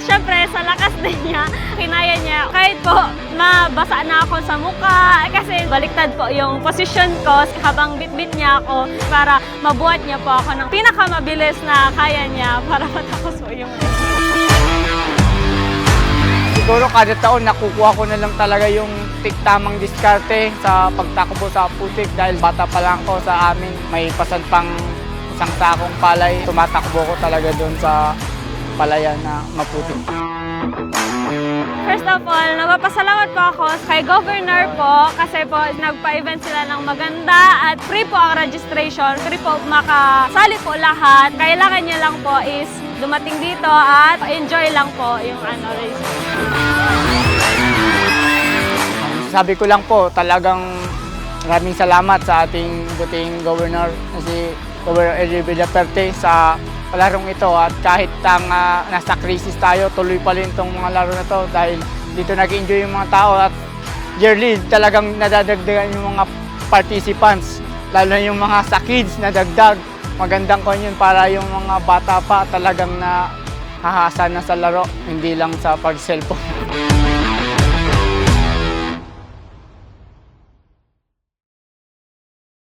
syempre sa lakas din niya, kinaya niya. Kahit po mabasa na ako sa mukha, kasi baliktad po yung posisyon ko habang bitbit niya ako para mabuhat niya po ako ng pinakamabilis na kaya niya para matapos po yung Siguro kada taon nakukuha ko na lang talaga yung tamang diskarte sa pagtakbo sa putik dahil bata pa lang ako sa amin. May pasan pang isang sakong palay. Tumatakbo ko talaga doon sa palayan na maputik. First of all, nagpapasalamat po ako kay Governor po kasi po nagpa-event sila ng maganda at free po ang registration, free po makasali po lahat. Kailangan niya lang po is dumating dito at enjoy lang po yung race. Sabi ko lang po, talagang maraming salamat sa ating buting Governor na si Governor Eddie Villaperte sa larong ito at kahit nasa crisis tayo, tuloy pa rin itong mga laro na to dahil dito nag-enjoy yung mga tao at yearly talagang nadadagdagan yung mga participants, lalo na yung mga sa kids na dagdag. Magandang kon yun para yung mga bata pa talagang na hahasa na sa laro, hindi lang sa pag-cellphone.